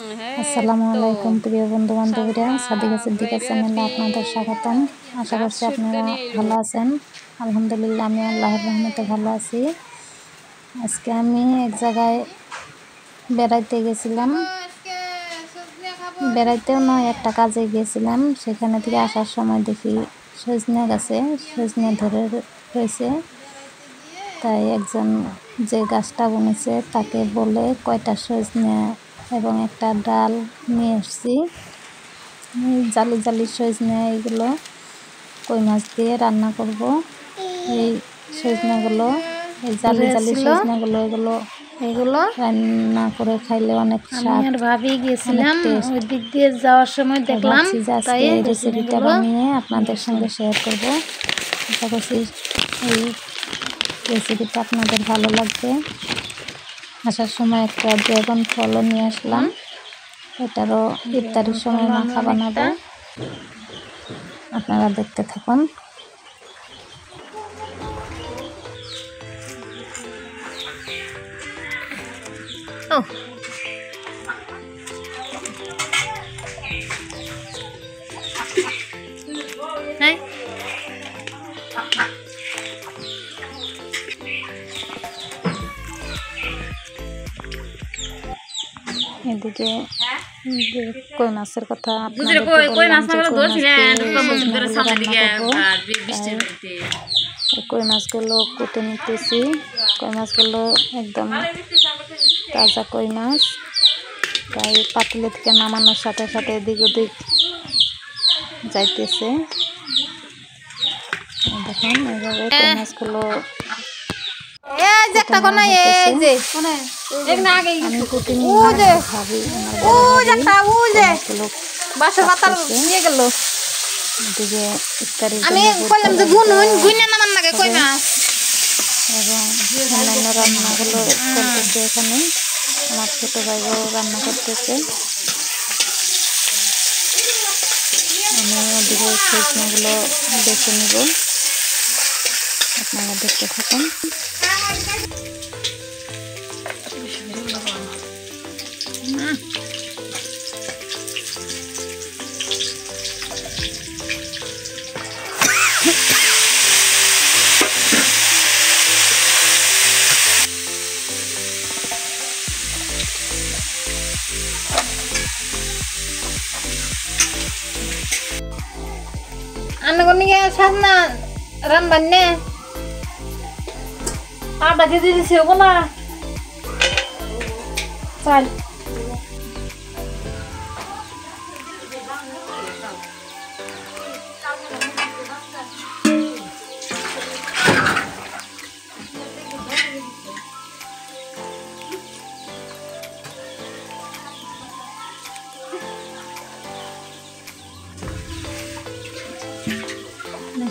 আসসালামু আলাইকুম প্রিয় বন্ধু বান্ধবীরা, সাদিকা সিদ্দিকা চ্যানেলে আপনাদের স্বাগতম। আশা করছি আপনারা ভালো আছেন। আলহামদুলিল্লাহ, আমি আল্লাহর রহমতে ভালো আছি। আজকে আমি এক জায়গায় বেড়াইতে গেছিলাম, বেড়াইতেও নয়, একটা কাজে গিয়েছিলাম। সেখানে থেকে আসার সময় দেখি সজনে গাছে সজনে ধরে রয়েছে। তাই একজন যে গাছটা বুনেছে তাকে বলে কয়টা সজনে এবং একটা ডাল নিয়ে এসেছি। জালি জালি সজনে, এগুলো কই মাছ দিয়ে রান্না করব। এই সজনেগুলো, এই জালি জালি সজনেগুলো এগুলো রান্না করে খাইলে অনেক স্বাদ। আর ভাবি গেছিলাম, ওই দিক দিয়ে যাওয়ার সময় দেখলাম, তাই এই রেসিপিটা বানিয়ে আপনাদের সঙ্গে শেয়ার করব। আশা করছি এই রেসিপিটা আপনাদের ভালো লাগবে। আসার সময় একটা ড্রাগন ফলও নিয়ে আসলাম, এটারও ইফতারির সময় মাখা বানাবো। আপনারা দেখতে থাকুন। এদিকে কই মাছের কথা কই মাছগুলো কুটে নিতেছি। কই মাছগুলো একদম তাজা কই মাছ, তাই পাতিলে থেকে নামানোর সাথে সাথে এদিক ওদিক যাইতেছে। দেখুন এইভাবে কই মাছগুলো আমি কুটে নিয়ে ভাবি এদিকে ইফতারির এবং অন্যান্য রান্নাগুলো চলতেছে। এখানে আমার ছোট ভাইও রান্না করতেছে। আমি ওদিকে সজনেগুলো বেছে নিব, আপনারা দেখতে থাকুন। আন্নাগনিকে সাজনা রান্নার নে আধা কেজি দিছে বলা চাল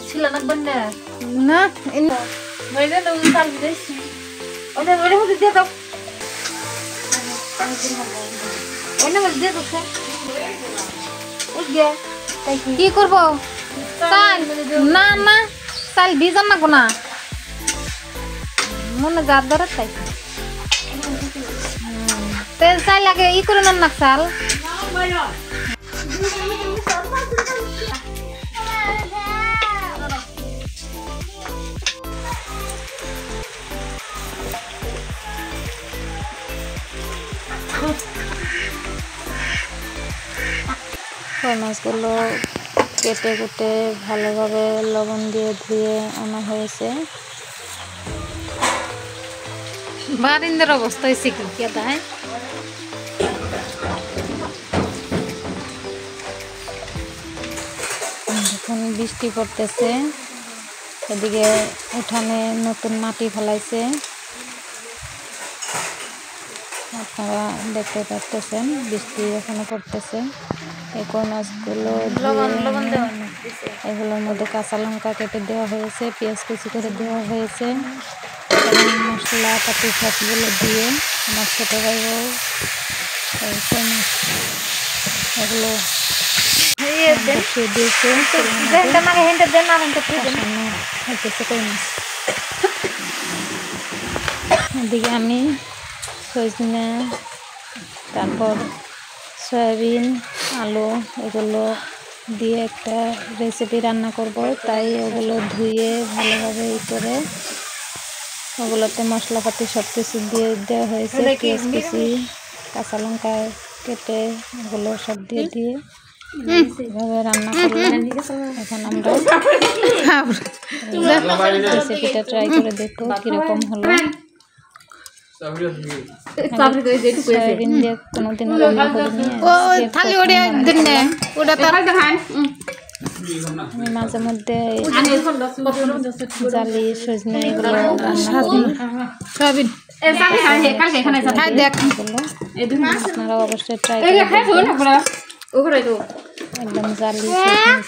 sila nagbanda na ini boleh na usal this ona boleh mo dia to ona mo dia to sir উঠগে কি করব চাল না না চাল ভিজান না কোনা মনে জাত ধরে তাই তেল চাল লাগে ই করে না চাল কই মাছগুলো কেটে কুটে ভালোভাবে লবণ দিয়ে ধুয়ে আনা হয়েছে। বারিন্দার অবস্থা হয়েছে কি দেয় এখন বৃষ্টি পড়তেছে, এদিকে উঠানে নতুন মাটি ফেলাইছে, আপনারা দেখতে পাচ্ছেন বৃষ্টি এখনো পড়তেছে। এই কই মাছগুলো এগুলোর মধ্যে কাঁচা লঙ্কা কেটে দেওয়া হয়েছে, পেঁয়াজ কুচি করে দেওয়া হয়েছে এবং মশলা পাতি সবগুলো দিয়ে আমার ছোটো ভাইও এই কই মাছ এগুলো বসিয়ে দিয়েছে। কই মাছ এদিকে আমি সজনে, তারপর সয়াবিন আলু এগুলো দিয়ে একটা রেসিপি রান্না করব, তাই ওগুলো ধুয়ে ভালোভাবে করে ওগুলোতে মশলাপাতি সব কিছু দিয়ে দেওয়া হয়েছে। পেঁয়াজ কুচি, কাঁচা লঙ্কা কেটে ওগুলো সব দিয়ে এভাবে রান্না করলাম। এখন আমরা রেসিপিটা ট্রাই করে দেখবো কীরকম হলো। সয়াবিন দিয়ে কোনোদিনও রান্না করিনি। আমি মাঝে মধ্যে জালি সজনে এগুলো রান্না করি। আপনারা অবশ্যই ট্রাই করে একদম জালি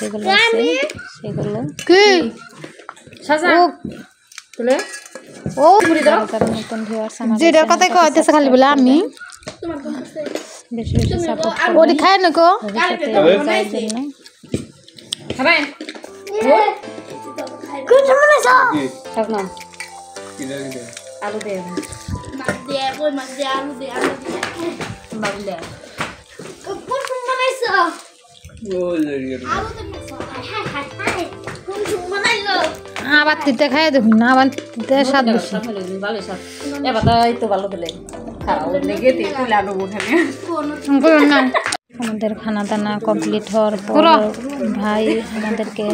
যেগুলো আছে সেগুলো নতুন ভিউয়ার্স যেটার কথা কইতেছে খালি বলে আমি বেশি বেশি সাপোর্ট করি খায় না গো আলু দে আবার তিতে খাই দেখুন না, আবার তিতে স্বাদ বেশি। আমাদের খানা দানা কমপ্লিট হওয়ার পর ভাই আমাদেরকে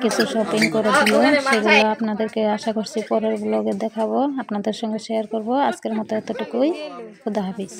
কিছু শপিং করে দিল, সেগুলো আপনাদেরকে আশা করছি পরের ব্লগে দেখাবো, আপনাদের সঙ্গে শেয়ার করব। আজকের মতো এতটুকুই। খুদা হাফিজ।